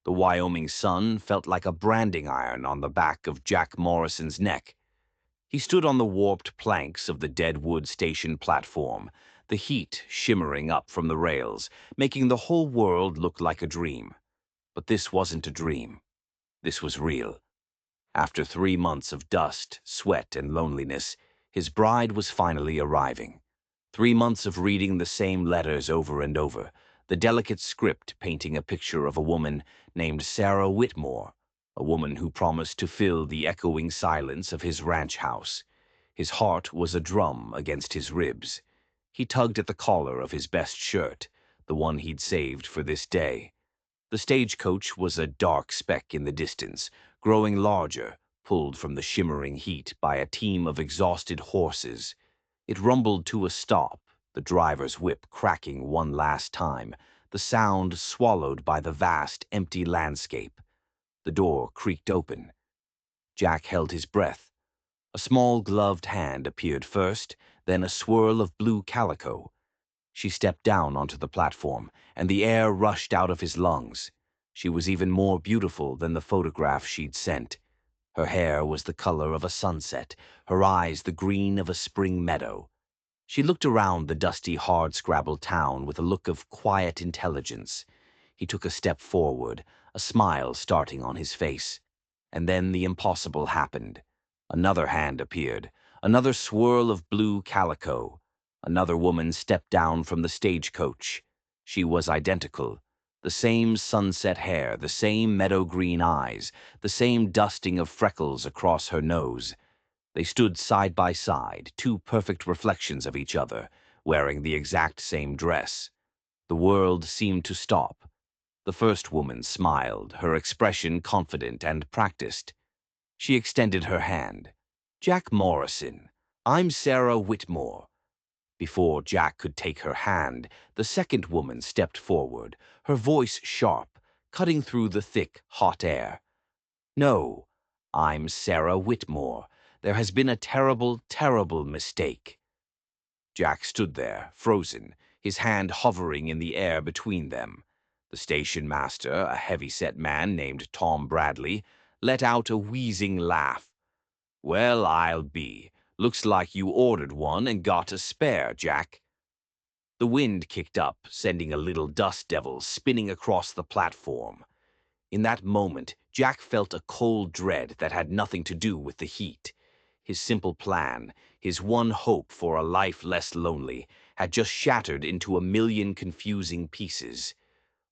The Wyoming sun felt like a branding iron on the back of Jack Morrison's neck. He stood on the warped planks of the Deadwood Station platform, the heat shimmering up from the rails, making the whole world look like a dream. But this wasn't a dream. This was real. After 3 months of dust, sweat, and loneliness, his bride was finally arriving. 3 months of reading the same letters over and over, the delicate script painting a picture of a woman named Sarah Whitmore, a woman who promised to fill the echoing silence of his ranch house. His heart was a drum against his ribs. He tugged at the collar of his best shirt, the one he'd saved for this day. The stagecoach was a dark speck in the distance, growing larger, pulled from the shimmering heat by a team of exhausted horses. It rumbled to a stop, the driver's whip cracking one last time, the sound swallowed by the vast, empty landscape. The door creaked open. Jack held his breath. A small gloved hand appeared first, then a swirl of blue calico. She stepped down onto the platform, and the air rushed out of his lungs. She was even more beautiful than the photograph she'd sent. Her hair was the color of a sunset, her eyes the green of a spring meadow. She looked around the dusty, hard-scrabbled town with a look of quiet intelligence. He took a step forward, a smile starting on his face. And then the impossible happened. Another hand appeared, another swirl of blue calico. Another woman stepped down from the stagecoach. She was identical. The same sunset hair, the same meadow-green eyes, the same dusting of freckles across her nose. They stood side by side, two perfect reflections of each other, wearing the exact same dress. The world seemed to stop. The first woman smiled, her expression confident and practiced. She extended her hand. "Jack Morrison, I'm Sarah Whitmore." Before Jack could take her hand, the second woman stepped forward, her voice sharp, cutting through the thick, hot air. "No, I'm Sarah Whitmore. There has been a terrible, terrible mistake." Jack stood there, frozen, his hand hovering in the air between them. The station master, a heavy-set man named Tom Bradley, let out a wheezing laugh. "Well, I'll be. Looks like you ordered one and got a spare, Jack." The wind kicked up, sending a little dust devil spinning across the platform. In that moment, Jack felt a cold dread that had nothing to do with the heat. His simple plan, his one hope for a life less lonely, had just shattered into a million confusing pieces.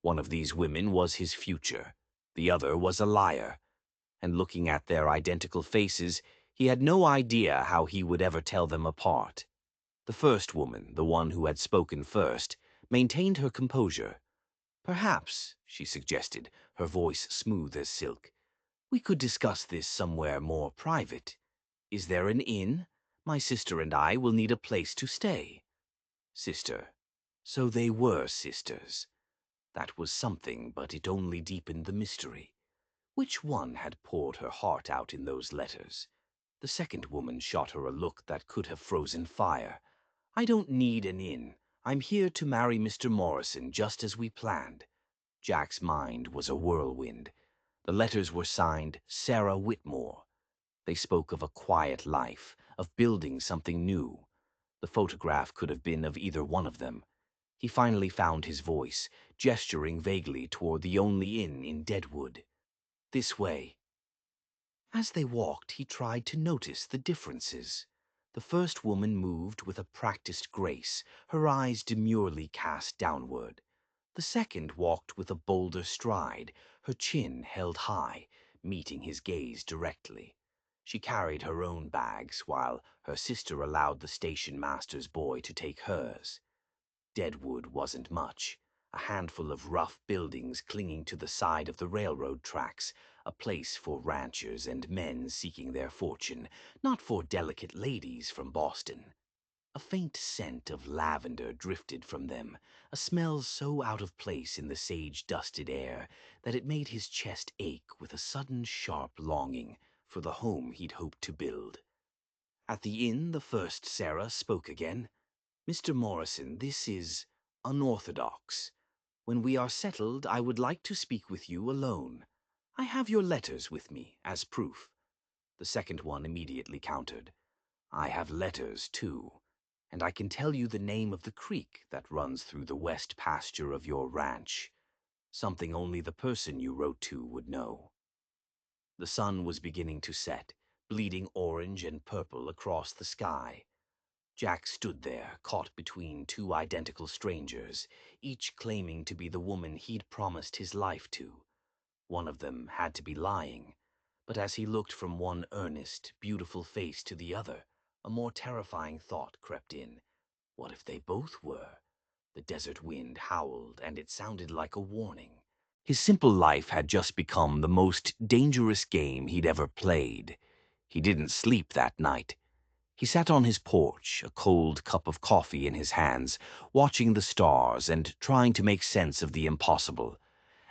One of these women was his future. The other was a liar. And looking at their identical faces, he had no idea how he would ever tell them apart. The first woman, the one who had spoken first, maintained her composure. "Perhaps," she suggested, her voice smooth as silk, "we could discuss this somewhere more private. Is there an inn? My sister and I will need a place to stay." Sister. So they were sisters. That was something, but it only deepened the mystery. Which one had poured her heart out in those letters? The second woman shot her a look that could have frozen fire. "I don't need an inn. I'm here to marry Mr. Morrison just as we planned." Jack's mind was a whirlwind. The letters were signed Sarah Whitmore. They spoke of a quiet life, of building something new. The photograph could have been of either one of them. He finally found his voice, gesturing vaguely toward the only inn in Deadwood. "This way." As they walked, he tried to notice the differences. The first woman moved with a practiced grace, her eyes demurely cast downward. The second walked with a bolder stride, her chin held high, meeting his gaze directly. She carried her own bags, while her sister allowed the station master's boy to take hers. Deadwood wasn't much. A handful of rough buildings clinging to the side of the railroad tracks, a place for ranchers and men seeking their fortune, not for delicate ladies from Boston. A faint scent of lavender drifted from them, a smell so out of place in the sage-dusted air that it made his chest ache with a sudden sharp longing for the home he'd hoped to build. At the inn, the first Sarah spoke again. "Mr. Morrison, this is unorthodox. When we are settled, I would like to speak with you alone. I have your letters with me, as proof." The second one immediately countered. "I have letters, too, and I can tell you the name of the creek that runs through the west pasture of your ranch. Something only the person you wrote to would know." The sun was beginning to set, bleeding orange and purple across the sky. Jack stood there, caught between two identical strangers, each claiming to be the woman he'd promised his life to. One of them had to be lying, but as he looked from one earnest, beautiful face to the other, a more terrifying thought crept in. What if they both were? The desert wind howled, and it sounded like a warning. His simple life had just become the most dangerous game he'd ever played. He didn't sleep that night. He sat on his porch, a cold cup of coffee in his hands, watching the stars and trying to make sense of the impossible.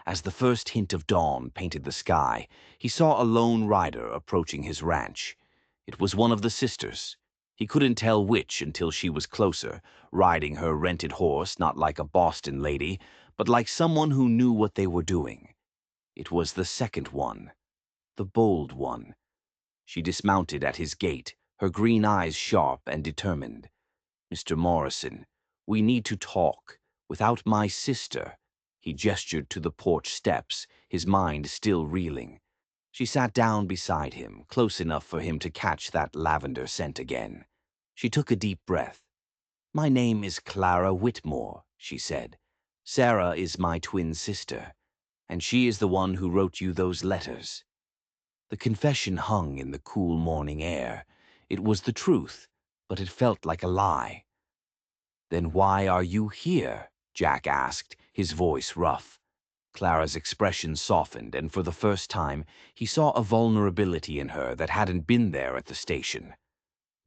As the first hint of dawn painted the sky, he saw a lone rider approaching his ranch. It was one of the sisters. He couldn't tell which until she was closer, riding her rented horse not like a Boston lady, but like someone who knew what they were doing. It was the second one, the bold one. She dismounted at his gate, her green eyes sharp and determined. "Mr. Morrison, we need to talk. Without my sister—" He gestured to the porch steps, his mind still reeling. She sat down beside him, close enough for him to catch that lavender scent again. She took a deep breath. "My name is Clara Whitmore," she said. "Sarah is my twin sister, and she is the one who wrote you those letters." The confession hung in the cool morning air. It was the truth, but it felt like a lie. "Then why are you here?" Jack asked, his voice rough. Clara's expression softened, and for the first time, he saw a vulnerability in her that hadn't been there at the station.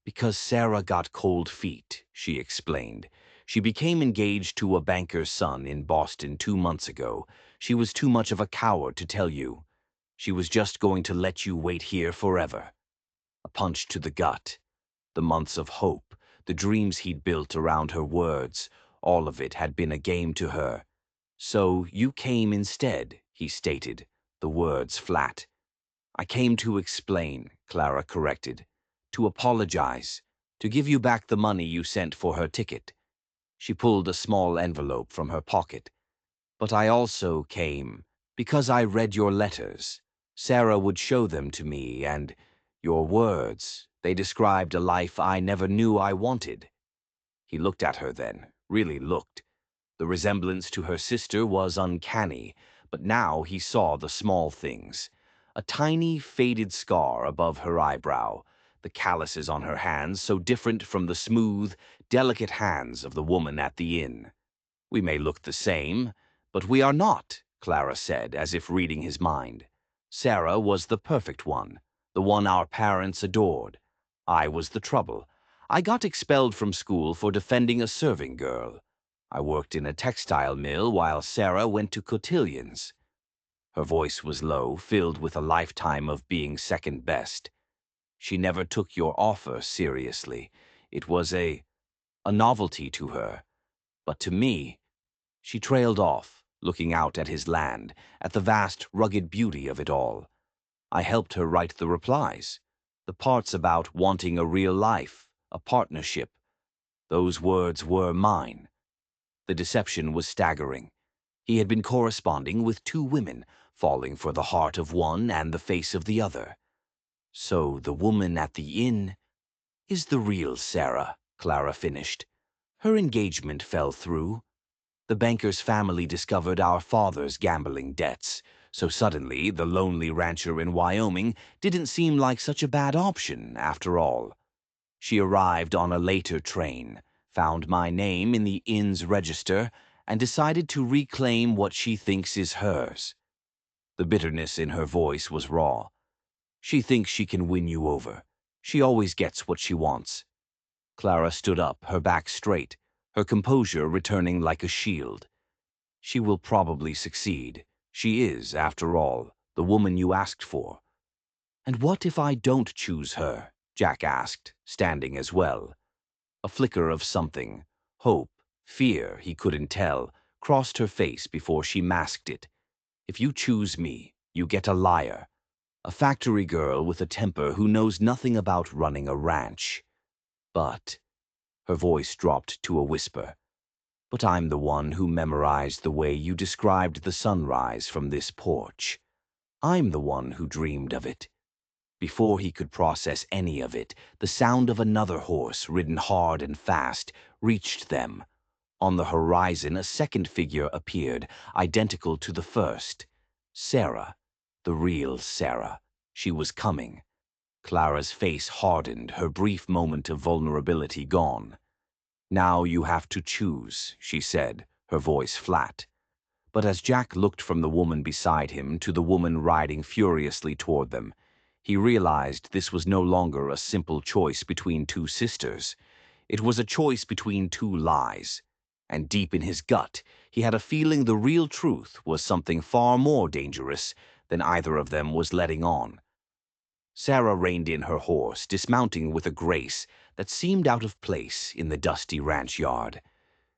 "Because Sarah got cold feet," she explained. "She became engaged to a banker's son in Boston 2 months ago. She was too much of a coward to tell you. She was just going to let you wait here forever." A punch to the gut. The months of hope, the dreams he'd built around her words, all of it had been a game to her. "So you came instead," he stated, the words flat. "I came to explain," Clara corrected. "To apologize. To give you back the money you sent for her ticket." She pulled a small envelope from her pocket. "But I also came because I read your letters. Sarah would show them to me, and your words, they described a life I never knew I wanted." He looked at her then, really looked. The resemblance to her sister was uncanny, but now he saw the small things. A tiny, faded scar above her eyebrow, the calluses on her hands so different from the smooth, delicate hands of the woman at the inn. "We may look the same, but we are not," Clara said, as if reading his mind. "Sarah was the perfect one, the one our parents adored. I was the trouble. I got expelled from school for defending a serving girl. I worked in a textile mill while Sarah went to cotillions." Her voice was low, filled with a lifetime of being second best. "She never took your offer seriously. It was a novelty to her. But to me—" She trailed off, looking out at his land, at the vast, rugged beauty of it all. "I helped her write the replies. The parts about wanting a real life, a partnership. Those words were mine." The deception was staggering. He had been corresponding with two women, falling for the heart of one and the face of the other. "So the woman at the inn is the real Sarah," Clara finished. "Her engagement fell through. The banker's family discovered our father's gambling debts, so suddenly the lonely rancher in Wyoming didn't seem like such a bad option after all. She arrived on a later train, found my name in the inn's register, and decided to reclaim what she thinks is hers." The bitterness in her voice was raw. "She thinks she can win you over. She always gets what she wants." Clara stood up, her back straight, her composure returning like a shield. "She will probably succeed. She is, after all, the woman you asked for." "And what if I don't choose her?" Jack asked, standing as well. A flicker of something, hope, fear, he couldn't tell, crossed her face before she masked it. "If you choose me, you get a liar. A factory girl with a temper who knows nothing about running a ranch. But," her voice dropped to a whisper, "but I'm the one who memorized the way you described the sunrise from this porch. I'm the one who dreamed of it." Before he could process any of it, the sound of another horse, ridden hard and fast, reached them. On the horizon, a second figure appeared, identical to the first. Sarah, the real Sarah. She was coming. Clara's face hardened, her brief moment of vulnerability gone. "Now you have to choose," she said, her voice flat. But as Jack looked from the woman beside him to the woman riding furiously toward them, he realized this was no longer a simple choice between two sisters. It was a choice between two lies. And deep in his gut, he had a feeling the real truth was something far more dangerous than either of them was letting on. Sarah reined in her horse, dismounting with a grace that seemed out of place in the dusty ranch yard.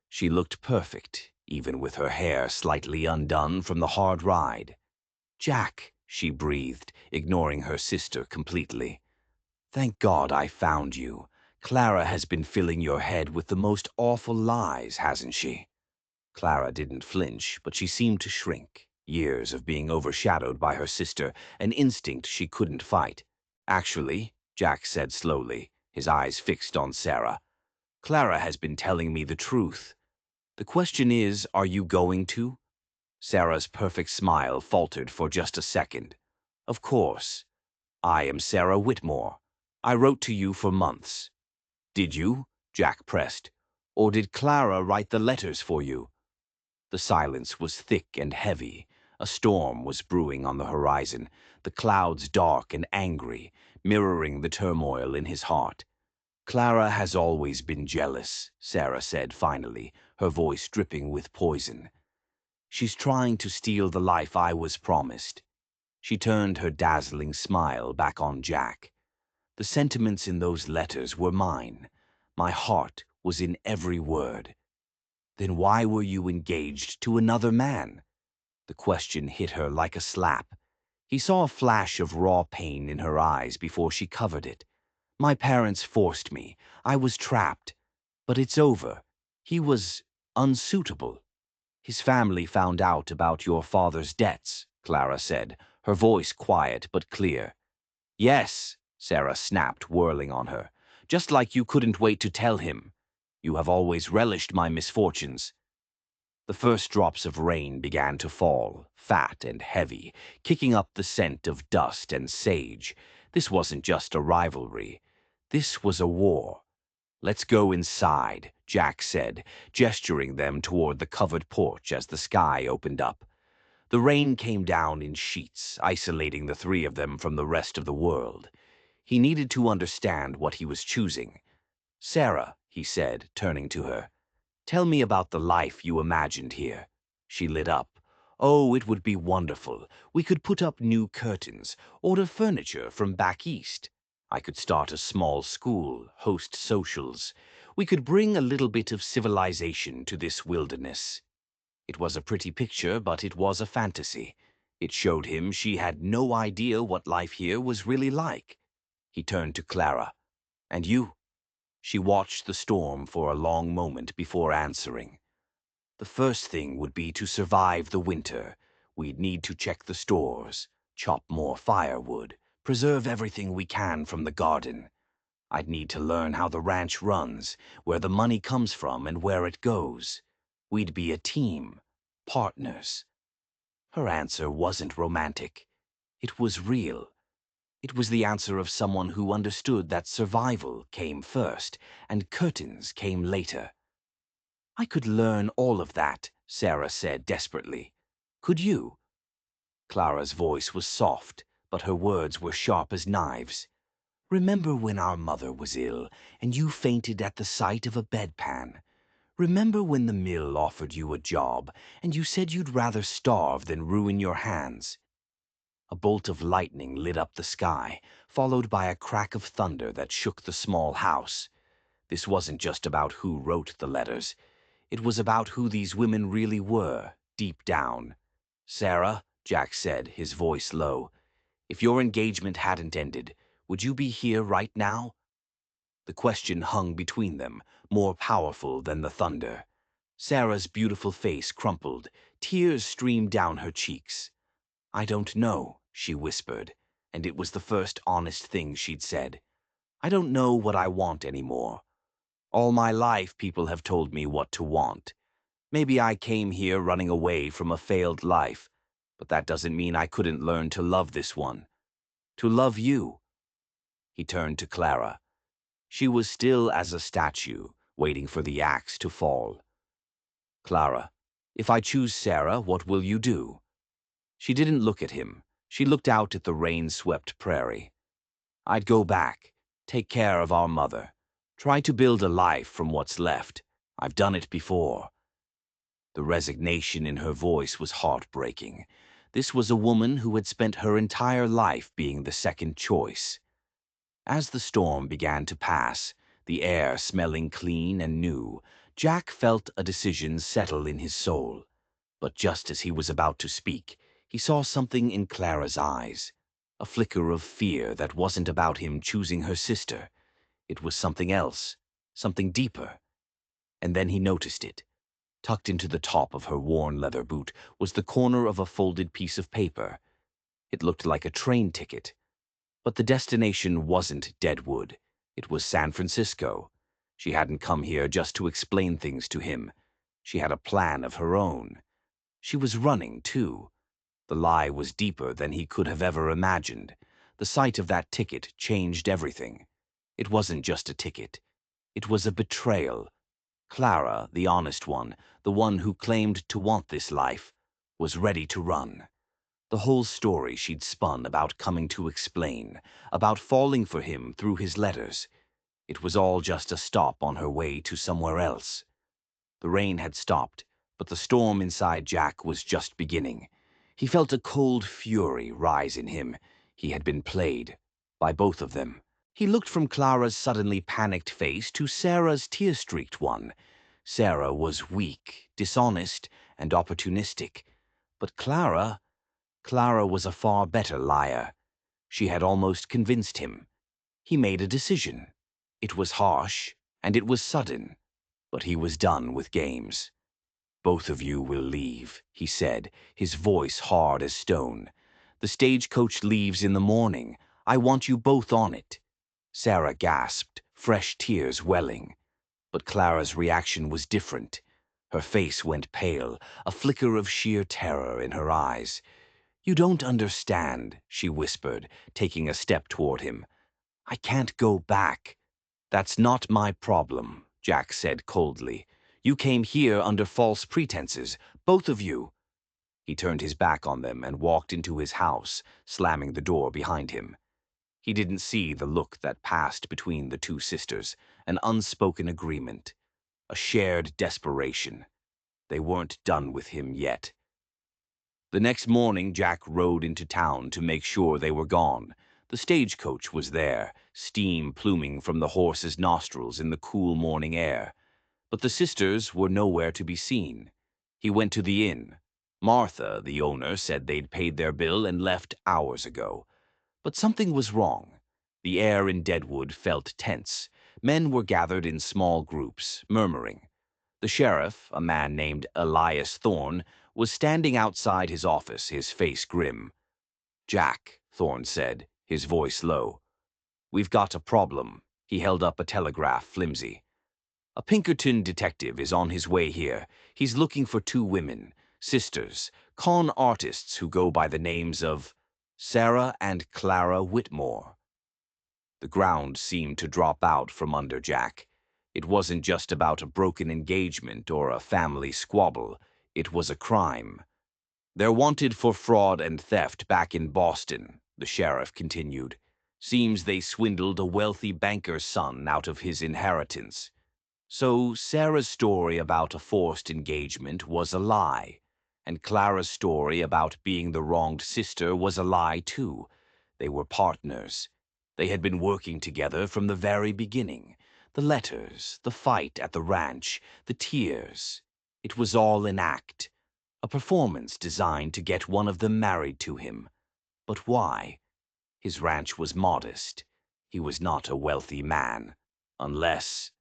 She looked perfect, even with her hair slightly undone from the hard ride. "Jack," she breathed, ignoring her sister completely. "Thank God I found you. Clara has been filling your head with the most awful lies, hasn't she?" Clara didn't flinch, but she seemed to shrink. Years of being overshadowed by her sister, an instinct she couldn't fight. "Actually," Jack said slowly, his eyes fixed on Sarah, "Clara has been telling me the truth. The question is, are you going to?" Sarah's perfect smile faltered for just a second. "Of course. I am Sarah Whitmore. I wrote to you for months." "Did you?" Jack pressed. "Or did Clara write the letters for you?" The silence was thick and heavy. A storm was brewing on the horizon, the clouds dark and angry, mirroring the turmoil in his heart. "Clara has always been jealous," Sarah said finally, her voice dripping with poison. "She's trying to steal the life I was promised." She turned her dazzling smile back on Jack. "The sentiments in those letters were mine. My heart was in every word." "Then why were you engaged to another man?" The question hit her like a slap. He saw a flash of raw pain in her eyes before she covered it. "My parents forced me. I was trapped. But it's over. He was unsuitable." "His family found out about your father's debts," Clara said, her voice quiet but clear. "Yes," Sarah snapped, whirling on her. "Just like you couldn't wait to tell him. You have always relished my misfortunes." The first drops of rain began to fall, fat and heavy, kicking up the scent of dust and sage. This wasn't just a rivalry. This was a war. "Let's go inside," Jack said, gesturing them toward the covered porch as the sky opened up. The rain came down in sheets, isolating the three of them from the rest of the world. He needed to understand what he was choosing. "Sarah," he said, turning to her, "tell me about the life you imagined here." She lit up. "Oh, it would be wonderful. We could put up new curtains, order furniture from back east. I could start a small school, host socials. We could bring a little bit of civilization to this wilderness." It was a pretty picture, but it was a fantasy. It showed him she had no idea what life here was really like. He turned to Clara. "And you?" She watched the storm for a long moment before answering. "The first thing would be to survive the winter. We'd need to check the stores, chop more firewood, preserve everything we can from the garden. I'd need to learn how the ranch runs, where the money comes from and where it goes. We'd be a team, partners." Her answer wasn't romantic. It was real. It was the answer of someone who understood that survival came first and curtains came later. "I could learn all of that," Sarah said desperately. "Could you?" Clara's voice was soft, but her words were sharp as knives. "Remember when our mother was ill and you fainted at the sight of a bedpan? Remember when the mill offered you a job and you said you'd rather starve than ruin your hands?" A bolt of lightning lit up the sky, followed by a crack of thunder that shook the small house. This wasn't just about who wrote the letters. It was about who these women really were, deep down. "Sarah," Jack said, his voice low, "if your engagement hadn't ended, would you be here right now?" The question hung between them, more powerful than the thunder. Sarah's beautiful face crumpled. Tears streamed down her cheeks. "I don't know," she whispered, and it was the first honest thing she'd said. "I don't know what I want anymore. All my life people have told me what to want. Maybe I came here running away from a failed life, but that doesn't mean I couldn't learn to love this one. To love you." He turned to Clara. She was still as a statue, waiting for the axe to fall. "Clara, if I choose Sarah, what will you do?" She didn't look at him. She looked out at the rain-swept prairie. "I'd go back, take care of our mother, try to build a life from what's left. I've done it before." The resignation in her voice was heartbreaking. This was a woman who had spent her entire life being the second choice. As the storm began to pass, the air smelling clean and new, Jack felt a decision settle in his soul. But just as he was about to speak, he saw something in Clara's eyes, a flicker of fear that wasn't about him choosing her sister. It was something else, something deeper. And then he noticed it. Tucked into the top of her worn leather boot was the corner of a folded piece of paper. It looked like a train ticket. But the destination wasn't Deadwood. It was San Francisco. She hadn't come here just to explain things to him. She had a plan of her own. She was running, too. The lie was deeper than he could have ever imagined. The sight of that ticket changed everything. It wasn't just a ticket. It was a betrayal. Clara, the honest one, the one who claimed to want this life, was ready to run. The whole story she'd spun about coming to explain, about falling for him through his letters. It was all just a stop on her way to somewhere else. The rain had stopped, but the storm inside Jack was just beginning. He felt a cold fury rise in him. He had been played, by both of them. He looked from Clara's suddenly panicked face to Sarah's tear-streaked one. Sarah was weak, dishonest, and opportunistic. But Clara was a far better liar. She had almost convinced him. He made a decision. It was harsh, and it was sudden, but he was done with games. "Both of you will leave," he said, his voice hard as stone. "The stagecoach leaves in the morning. I want you both on it." Sarah gasped, fresh tears welling. But Clara's reaction was different. Her face went pale, a flicker of sheer terror in her eyes. "You don't understand," she whispered, taking a step toward him. "I can't go back." "That's not my problem," Jack said coldly. "You came here under false pretenses, both of you." He turned his back on them and walked into his house, slamming the door behind him. He didn't see the look that passed between the two sisters, an unspoken agreement, a shared desperation. They weren't done with him yet. The next morning, Jack rode into town to make sure they were gone. The stagecoach was there, steam pluming from the horses' nostrils in the cool morning air. But the sisters were nowhere to be seen. He went to the inn. Martha, the owner, said they'd paid their bill and left hours ago. But something was wrong. The air in Deadwood felt tense. Men were gathered in small groups, murmuring. The sheriff, a man named Elias Thorne, was standing outside his office, his face grim. "Jack," Thorne said, his voice low. "We've got a problem." He held up a telegraph flimsy. "A Pinkerton detective is on his way here. He's looking for two women, sisters, con artists who go by the names of Sarah and Clara Whitmore." The ground seemed to drop out from under Jack. It wasn't just about a broken engagement or a family squabble. It was a crime. "They're wanted for fraud and theft back in Boston," the sheriff continued. "Seems they swindled a wealthy banker's son out of his inheritance." So Sarah's story about a forced engagement was a lie. And Clara's story about being the wronged sister was a lie, too. They were partners. They had been working together from the very beginning. The letters, the fight at the ranch, the tears. It was all an act, a performance designed to get one of them married to him. But why? His ranch was modest. He was not a wealthy man. Unless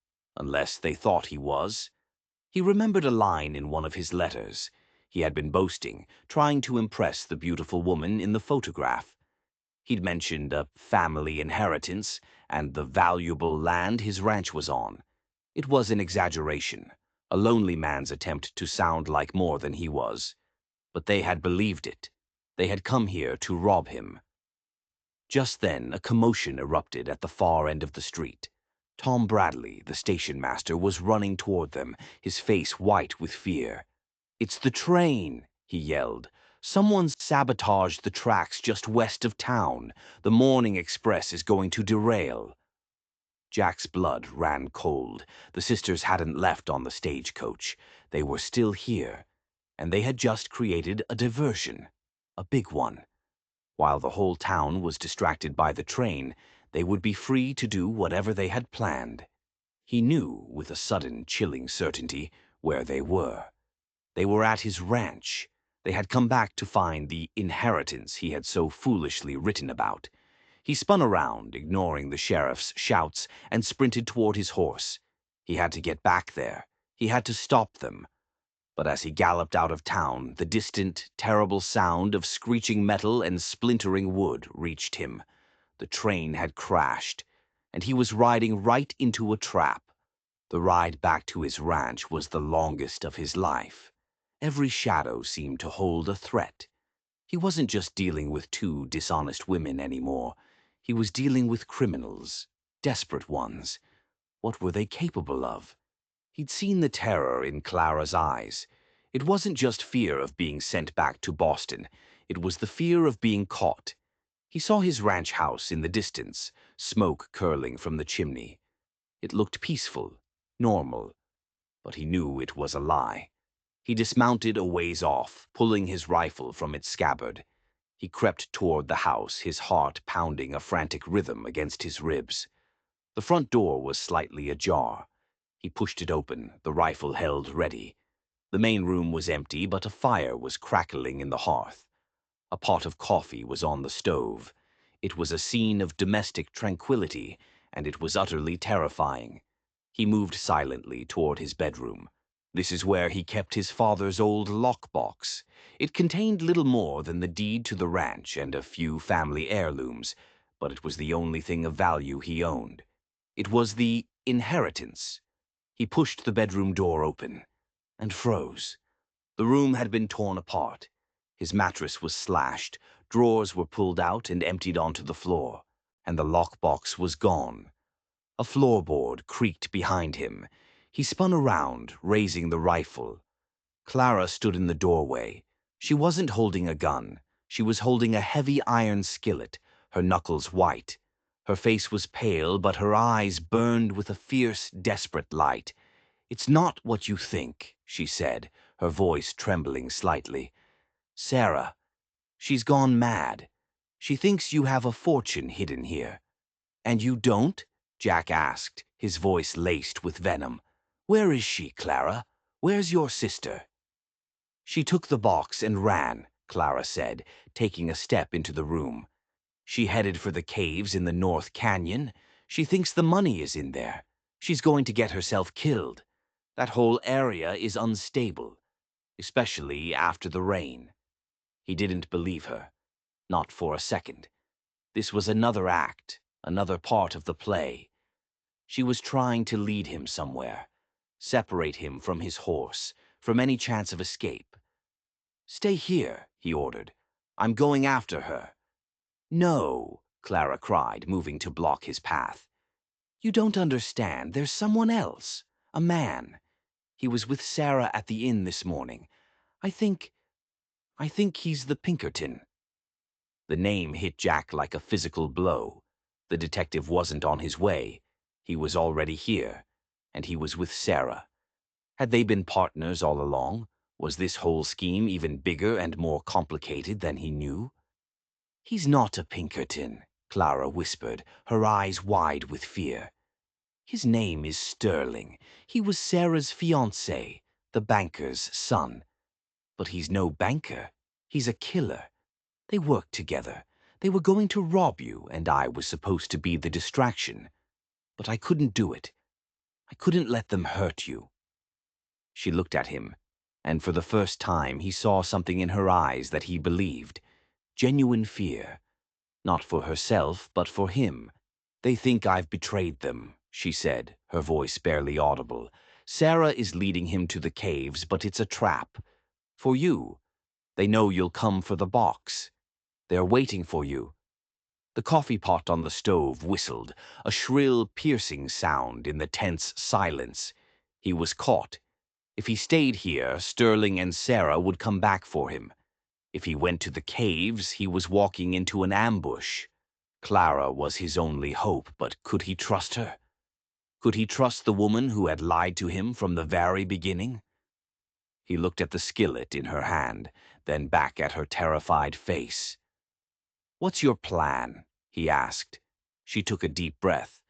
they thought he was. He remembered a line in one of his letters. He had been boasting, trying to impress the beautiful woman in the photograph. He'd mentioned a family inheritance and the valuable land his ranch was on. It was an exaggeration, a lonely man's attempt to sound like more than he was. But they had believed it. They had come here to rob him. Just then, a commotion erupted at the far end of the street. Tom Bradley, the station master, was running toward them, his face white with fear. "It's the train!" he yelled. "Someone's sabotaged the tracks just west of town. The morning express is going to derail." Jack's blood ran cold. The sisters hadn't left on the stagecoach. They were still here, and they had just created a diversion, a big one. While the whole town was distracted by the train, they would be free to do whatever they had planned. He knew, with a sudden, chilling certainty, where they were. They were at his ranch. They had come back to find the inheritance he had so foolishly written about. He spun around, ignoring the sheriff's shouts, and sprinted toward his horse. He had to get back there. He had to stop them. But as he galloped out of town, the distant, terrible sound of screeching metal and splintering wood reached him. The train had crashed, and he was riding right into a trap. The ride back to his ranch was the longest of his life. Every shadow seemed to hold a threat. He wasn't just dealing with two dishonest women anymore. He was dealing with criminals, desperate ones. What were they capable of? He'd seen the terror in Clara's eyes. It wasn't just fear of being sent back to Boston. It was the fear of being caught. He saw his ranch house in the distance, smoke curling from the chimney. It looked peaceful, normal, but he knew it was a lie. He dismounted a ways off, pulling his rifle from its scabbard. He crept toward the house, his heart pounding a frantic rhythm against his ribs. The front door was slightly ajar. He pushed it open, the rifle held ready. The main room was empty, but a fire was crackling in the hearth. A pot of coffee was on the stove. It was a scene of domestic tranquility, and it was utterly terrifying. He moved silently toward his bedroom. This is where he kept his father's old lockbox. It contained little more than the deed to the ranch and a few family heirlooms, but it was the only thing of value he owned. It was the inheritance. He pushed the bedroom door open and froze. The room had been torn apart. His mattress was slashed, drawers were pulled out and emptied onto the floor, and the lockbox was gone. A floorboard creaked behind him. He spun around, raising the rifle. Clara stood in the doorway. She wasn't holding a gun. She was holding a heavy iron skillet, her knuckles white. Her face was pale, but her eyes burned with a fierce, desperate light. "It's not what you think," she said, her voice trembling slightly. "Sarah, she's gone mad. She thinks you have a fortune hidden here." "And you don't?" Jack asked, his voice laced with venom. "Where is she, Clara? Where's your sister?" "She took the box and ran," Clara said, taking a step into the room. "She headed for the caves in the North Canyon. She thinks the money is in there. She's going to get herself killed. That whole area is unstable, especially after the rain." He didn't believe her. Not for a second. This was another act, another part of the play. She was trying to lead him somewhere, separate him from his horse, from any chance of escape. "Stay here," he ordered. "I'm going after her." "No," Clara cried, moving to block his path. "You don't understand. There's someone else. A man. He was with Sarah at the inn this morning. I think he's the Pinkerton." The name hit Jack like a physical blow. The detective wasn't on his way. He was already here, and he was with Sarah. Had they been partners all along? Was this whole scheme even bigger and more complicated than he knew? "He's not a Pinkerton," Clara whispered, her eyes wide with fear. His name is Sterling. He was Sarah's fiancé, the banker's son. But he's no banker. He's a killer. They worked together. They were going to rob you, and I was supposed to be the distraction. But I couldn't do it. I couldn't let them hurt you." She looked at him, and for the first time he saw something in her eyes that he believed. Genuine fear. Not for herself, but for him. "They think I've betrayed them," she said, her voice barely audible. "Sarah is leading him to the caves, but it's a trap. For you. They know you'll come for the box. They're waiting for you." The coffee pot on the stove whistled, a shrill, piercing sound in the tense silence. He was caught. If he stayed here, Sterling and Sarah would come back for him. If he went to the caves, he was walking into an ambush. Clara was his only hope, but could he trust her? Could he trust the woman who had lied to him from the very beginning? He looked at the skillet in her hand, then back at her terrified face. "What's your plan?" he asked. She took a deep breath.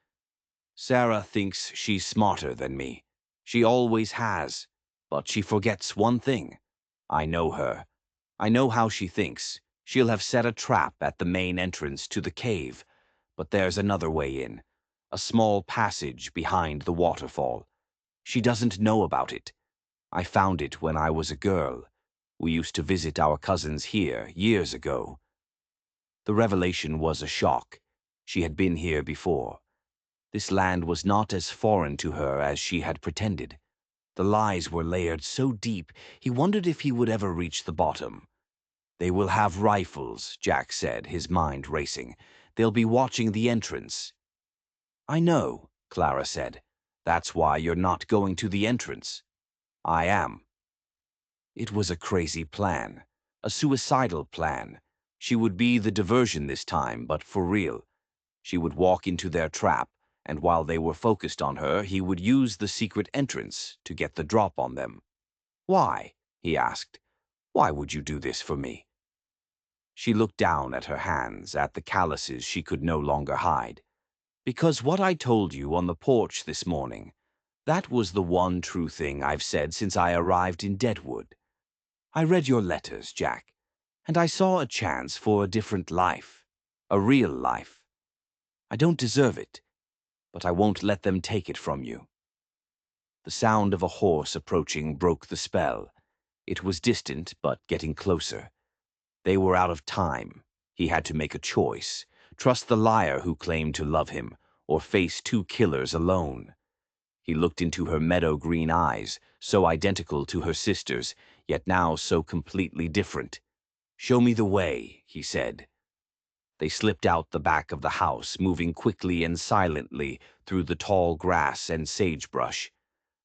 "Sarah thinks she's smarter than me. She always has. But she forgets one thing. I know her. I know how she thinks. She'll have set a trap at the main entrance to the cave. But there's another way in. A small passage behind the waterfall. She doesn't know about it. I found it when I was a girl. We used to visit our cousins here years ago." The revelation was a shock. She had been here before. This land was not as foreign to her as she had pretended. The lies were layered so deep, he wondered if he would ever reach the bottom. "They will have rifles," Jack said, his mind racing. "They'll be watching the entrance." "I know," Clara said. "That's why you're not going to the entrance." "I am." It was a crazy plan. A suicidal plan. She would be the diversion this time, but for real. She would walk into their trap, and while they were focused on her, he would use the secret entrance to get the drop on them. "Why?" he asked. "Why would you do this for me?" She looked down at her hands, at the calluses she could no longer hide. "Because what I told you on the porch this morning, that was the one true thing I've said since I arrived in Deadwood. I read your letters, Jack, and I saw a chance for a different life, a real life. I don't deserve it, but I won't let them take it from you." The sound of a horse approaching broke the spell. It was distant, but getting closer. They were out of time. He had to make a choice. Trust the liar who claimed to love him, or face two killers alone. He looked into her meadow-green eyes, so identical to her sister's, yet now so completely different. "Show me the way," he said. They slipped out the back of the house, moving quickly and silently through the tall grass and sagebrush.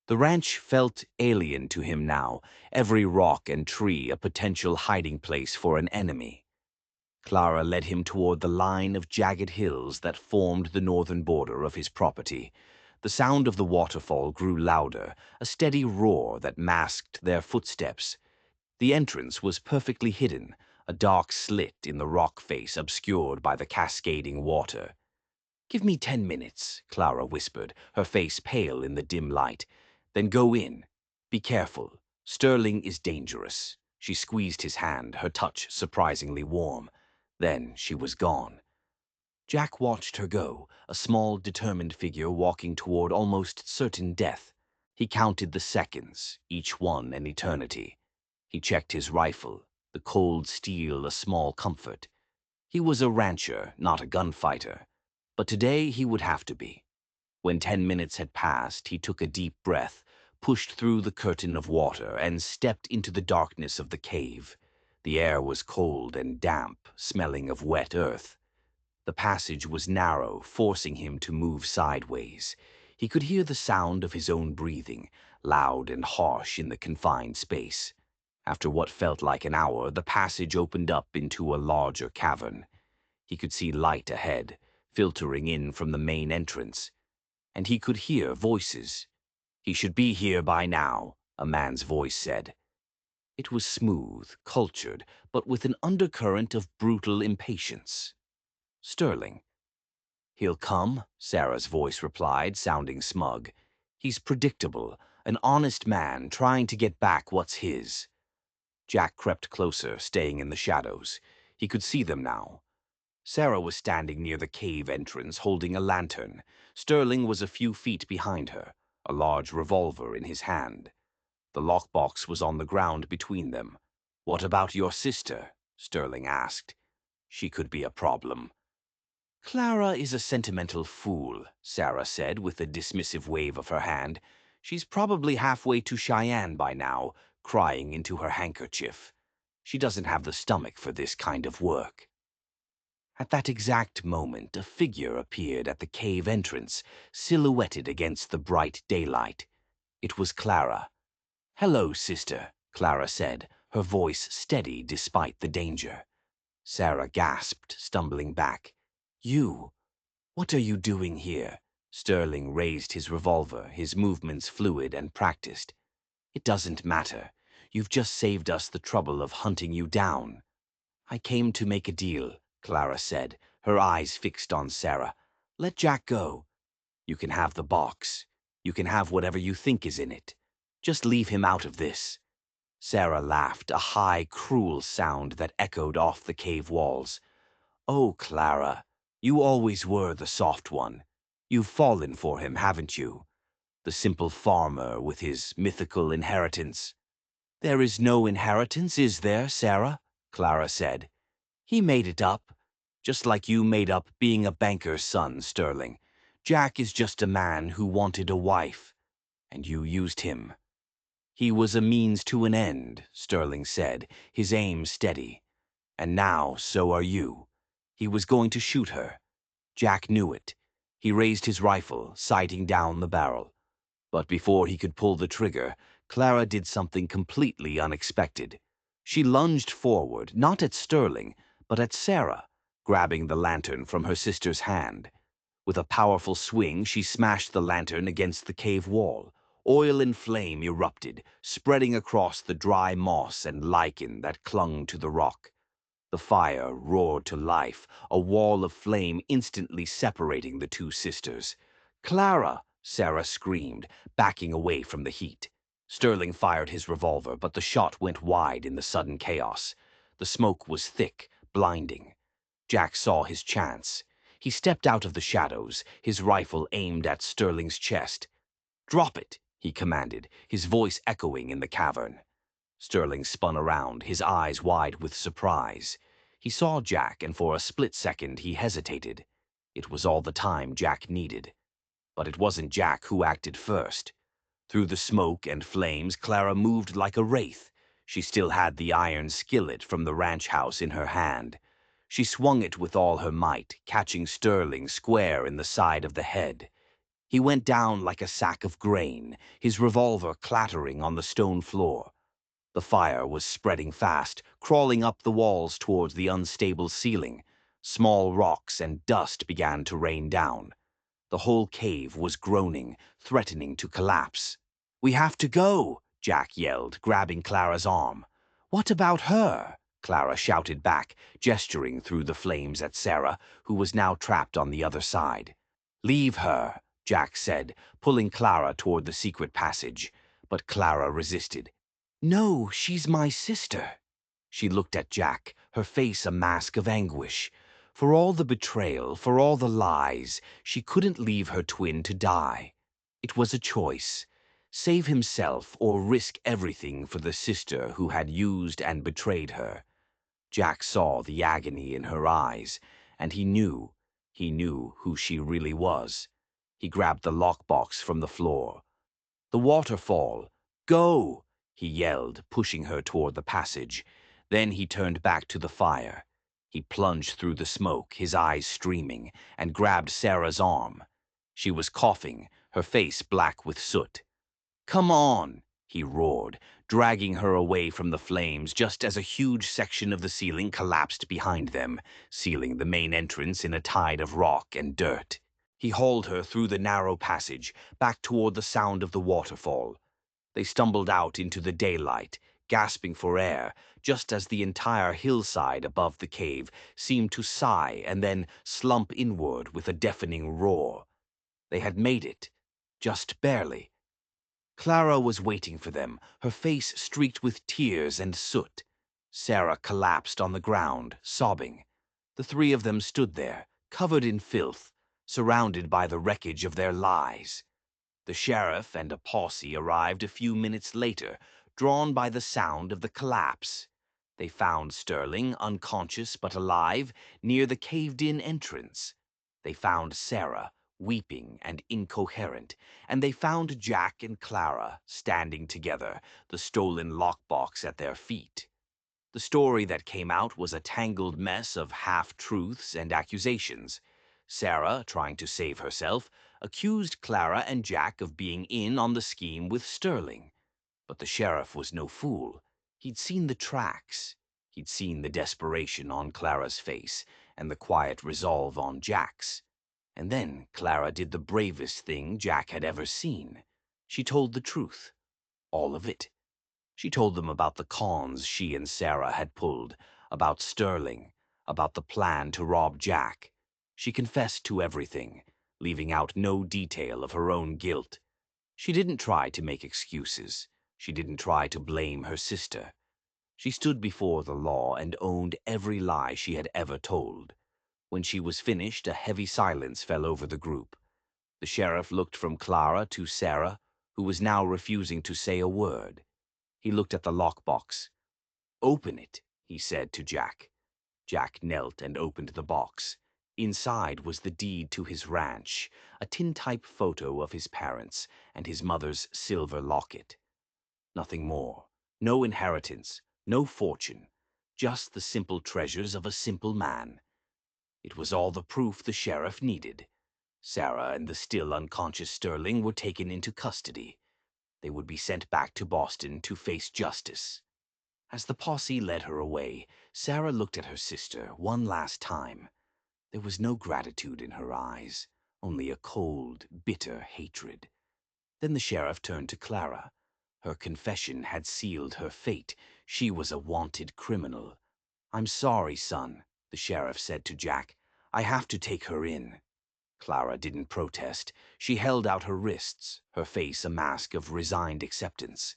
The ranch felt alien to him now, every rock and tree a potential hiding place for an enemy. Clara led him toward the line of jagged hills that formed the northern border of his property. The sound of the waterfall grew louder, a steady roar that masked their footsteps. The entrance was perfectly hidden, a dark slit in the rock face obscured by the cascading water. "Give me 10 minutes," Clara whispered, her face pale in the dim light. "Then go in. Be careful. Sterling is dangerous." She squeezed his hand, her touch surprisingly warm. Then she was gone. Jack watched her go, a small, determined figure walking toward almost certain death. He counted the seconds, each one an eternity. He checked his rifle, the cold steel a small comfort. He was a rancher, not a gunfighter. But today he would have to be. When 10 minutes had passed, he took a deep breath, pushed through the curtain of water, and stepped into the darkness of the cave. The air was cold and damp, smelling of wet earth. The passage was narrow, forcing him to move sideways. He could hear the sound of his own breathing, loud and harsh in the confined space. After what felt like an hour, the passage opened up into a larger cavern. He could see light ahead, filtering in from the main entrance. And he could hear voices. "He should be here by now," a man's voice said. It was smooth, cultured, but with an undercurrent of brutal impatience. Sterling. "He'll come," Sarah's voice replied, sounding smug. "He's predictable, an honest man trying to get back what's his." Jack crept closer, staying in the shadows. He could see them now. Sarah was standing near the cave entrance, holding a lantern. Sterling was a few feet behind her, a large revolver in his hand. The lockbox was on the ground between them. "What about your sister?" Sterling asked. "She could be a problem." "Clara is a sentimental fool," Sarah said with a dismissive wave of her hand. "She's probably halfway to Cheyenne by now, crying into her handkerchief. She doesn't have the stomach for this kind of work." At that exact moment, a figure appeared at the cave entrance, silhouetted against the bright daylight. It was Clara. "Hello, sister," Clara said, her voice steady despite the danger. Sarah gasped, stumbling back. "You? What are you doing here?" Sterling raised his revolver, his movements fluid and practiced. "It doesn't matter. You've just saved us the trouble of hunting you down." "I came to make a deal," Clara said, her eyes fixed on Sarah. "Let Jack go. You can have the box. You can have whatever you think is in it. Just leave him out of this." Sarah laughed, a high, cruel sound that echoed off the cave walls. "Oh, Clara, you always were the soft one. You've fallen for him, haven't you? The simple farmer with his mythical inheritance." "There is no inheritance, is there, Sarah?" Clara said. "He made it up, just like you made up being a banker's son, Sterling. Jack is just a man who wanted a wife, and you used him." "He was a means to an end," Sterling said, his aim steady. "And now so are you." He was going to shoot her. Jack knew it. He raised his rifle, sighting down the barrel. But before he could pull the trigger, Clara did something completely unexpected. She lunged forward, not at Sterling, but at Sarah, grabbing the lantern from her sister's hand. With a powerful swing, she smashed the lantern against the cave wall. Oil and flame erupted, spreading across the dry moss and lichen that clung to the rock. The fire roared to life, a wall of flame instantly separating the two sisters. "Clara!" Sarah screamed, backing away from the heat. Sterling fired his revolver, but the shot went wide in the sudden chaos. The smoke was thick, blinding. Jack saw his chance. He stepped out of the shadows, his rifle aimed at Sterling's chest. "Drop it!" he commanded, his voice echoing in the cavern. Sterling spun around, his eyes wide with surprise. He saw Jack, and for a split second he hesitated. It was all the time Jack needed. But it wasn't Jack who acted first. Through the smoke and flames, Clara moved like a wraith. She still had the iron skillet from the ranch house in her hand. She swung it with all her might, catching Sterling square in the side of the head. He went down like a sack of grain, his revolver clattering on the stone floor. The fire was spreading fast, crawling up the walls towards the unstable ceiling. Small rocks and dust began to rain down. The whole cave was groaning, threatening to collapse. "We have to go!" Jack yelled, grabbing Clara's arm. "What about her?" Clara shouted back, gesturing through the flames at Sarah, who was now trapped on the other side. "Leave her," Jack said, pulling Clara toward the secret passage. But Clara resisted. "No, she's my sister." She looked at Jack, her face a mask of anguish. For all the betrayal, for all the lies, she couldn't leave her twin to die. It was a choice. Save himself or risk everything for the sister who had used and betrayed her. Jack saw the agony in her eyes, and he knew who she really was. He grabbed the lockbox from the floor. "The waterfall! Go!" he yelled, pushing her toward the passage. Then he turned back to the fire. He plunged through the smoke, his eyes streaming, and grabbed Sarah's arm. She was coughing, her face black with soot. "Come on!" he roared, dragging her away from the flames just as a huge section of the ceiling collapsed behind them, sealing the main entrance in a tide of rock and dirt. He hauled her through the narrow passage, back toward the sound of the waterfall. They stumbled out into the daylight, gasping for air, just as the entire hillside above the cave seemed to sigh and then slump inward with a deafening roar. They had made it, just barely. Clara was waiting for them, her face streaked with tears and soot. Sarah collapsed on the ground, sobbing. The three of them stood there, covered in filth, surrounded by the wreckage of their lies. The sheriff and a posse arrived a few minutes later, drawn by the sound of the collapse. They found Sterling, unconscious but alive, near the caved-in entrance. They found Sarah, weeping and incoherent, and they found Jack and Clara standing together, the stolen lockbox at their feet. The story that came out was a tangled mess of half-truths and accusations. Sarah, trying to save herself, accused Clara and Jack of being in on the scheme with Sterling. But the sheriff was no fool. He'd seen the tracks. He'd seen the desperation on Clara's face and the quiet resolve on Jack's. And then Clara did the bravest thing Jack had ever seen. She told the truth. All of it. She told them about the cons she and Sarah had pulled, about Sterling, about the plan to rob Jack. She confessed to everything, leaving out no detail of her own guilt. She didn't try to make excuses. She didn't try to blame her sister. She stood before the law and owned every lie she had ever told. When she was finished, a heavy silence fell over the group. The sheriff looked from Clara to Sarah, who was now refusing to say a word. He looked at the lockbox. "Open it," he said to Jack. Jack knelt and opened the box. Inside was the deed to his ranch, a tintype photo of his parents, and his mother's silver locket. Nothing more. No inheritance, no fortune, just the simple treasures of a simple man. It was all the proof the sheriff needed. Sarah and the still unconscious Sterling were taken into custody. They would be sent back to Boston to face justice. As the posse led her away, Sarah looked at her sister one last time. There was no gratitude in her eyes, only a cold, bitter hatred. Then the sheriff turned to Clara. Her confession had sealed her fate. She was a wanted criminal. "I'm sorry, son," the sheriff said to Jack. "I have to take her in." Clara didn't protest. She held out her wrists, her face a mask of resigned acceptance.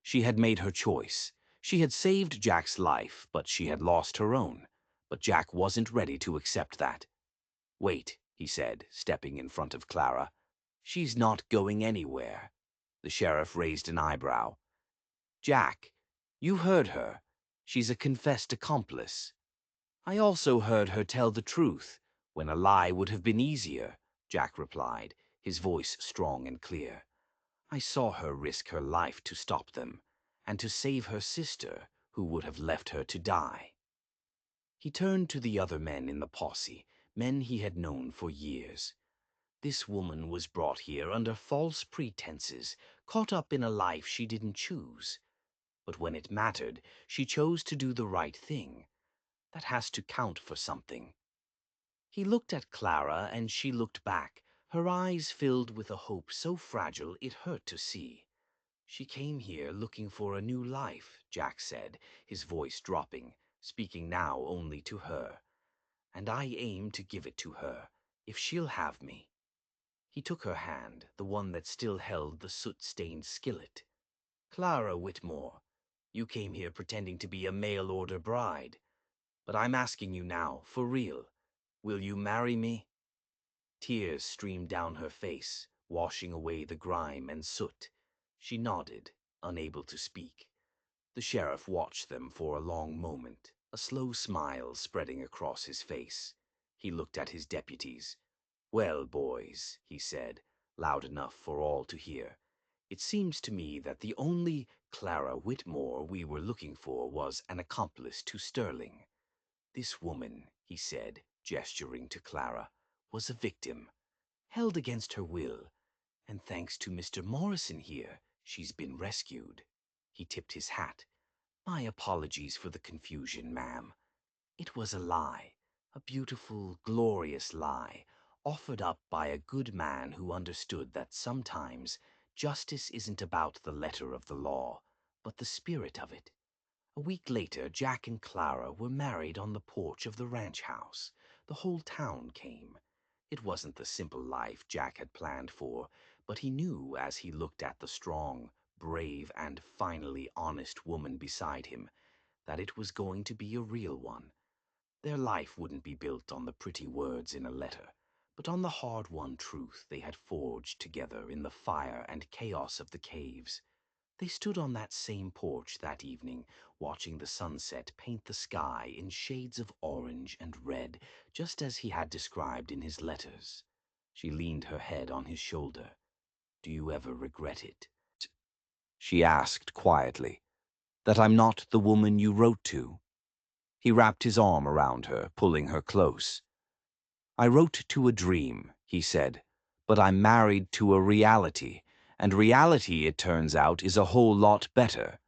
She had made her choice. She had saved Jack's life, but she had lost her own. But Jack wasn't ready to accept that. "Wait," he said, stepping in front of Clara. "She's not going anywhere." The sheriff raised an eyebrow. "Jack, you heard her. She's a confessed accomplice." "I also heard her tell the truth, when a lie would have been easier," Jack replied, his voice strong and clear. "I saw her risk her life to stop them, and to save her sister, who would have left her to die." He turned to the other men in the posse, men he had known for years. "This woman was brought here under false pretenses, caught up in a life she didn't choose. But when it mattered, she chose to do the right thing. That has to count for something." He looked at Clara, and she looked back, her eyes filled with a hope so fragile it hurt to see. "She came here looking for a new life," Jack said, his voice dropping, speaking now only to her. "And I aim to give it to her, if she'll have me." He took her hand, the one that still held the soot-stained skillet. "Clara Whitmore, you came here pretending to be a mail-order bride. But I'm asking you now, for real. Will you marry me?" Tears streamed down her face, washing away the grime and soot. She nodded, unable to speak. The sheriff watched them for a long moment, a slow smile spreading across his face. He looked at his deputies. "Well, boys," he said, loud enough for all to hear, "it seems to me that the only Clara Whitmore we were looking for was an accomplice to Sterling. This woman," he said, gesturing to Clara, "was a victim, held against her will, and thanks to Mr. Morrison here, she's been rescued." He tipped his hat. "My apologies for the confusion, ma'am. It was a lie, a beautiful, glorious lie, offered up by a good man who understood that sometimes justice isn't about the letter of the law, but the spirit of it. A week later, Jack and Clara were married on the porch of the ranch house. The whole town came. It wasn't the simple life Jack had planned for, but he knew as he looked at the strong, brave, and finally honest woman beside him that it was going to be a real one. Their life wouldn't be built on the pretty words in a letter, but on the hard-won truth they had forged together in the fire and chaos of the caves. They stood on that same porch that evening, watching the sunset paint the sky in shades of orange and red, just as he had described in his letters. She leaned her head on his shoulder. "Do you ever regret it?" she asked quietly. "That I'm not the woman you wrote to?" He wrapped his arm around her, pulling her close. "I wrote to a dream," he said, "but I'm married to a reality, and reality, it turns out, is a whole lot better."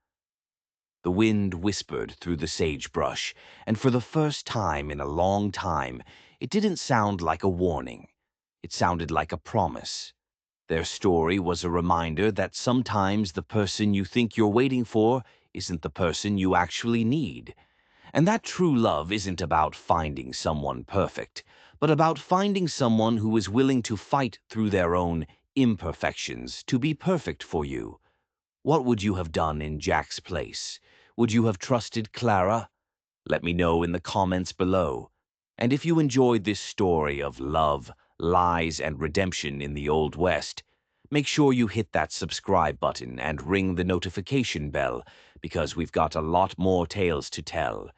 The wind whispered through the sagebrush, and for the first time in a long time, it didn't sound like a warning. It sounded like a promise. Their story was a reminder that sometimes the person you think you're waiting for isn't the person you actually need. And that true love isn't about finding someone perfect, but about finding someone who is willing to fight through their own imperfections to be perfect for you. What would you have done in Jack's place? Would you have trusted Clara? Let me know in the comments below. And if you enjoyed this story of love, lies, and redemption in the Old West, make sure you hit that subscribe button and ring the notification bell, because we've got a lot more tales to tell.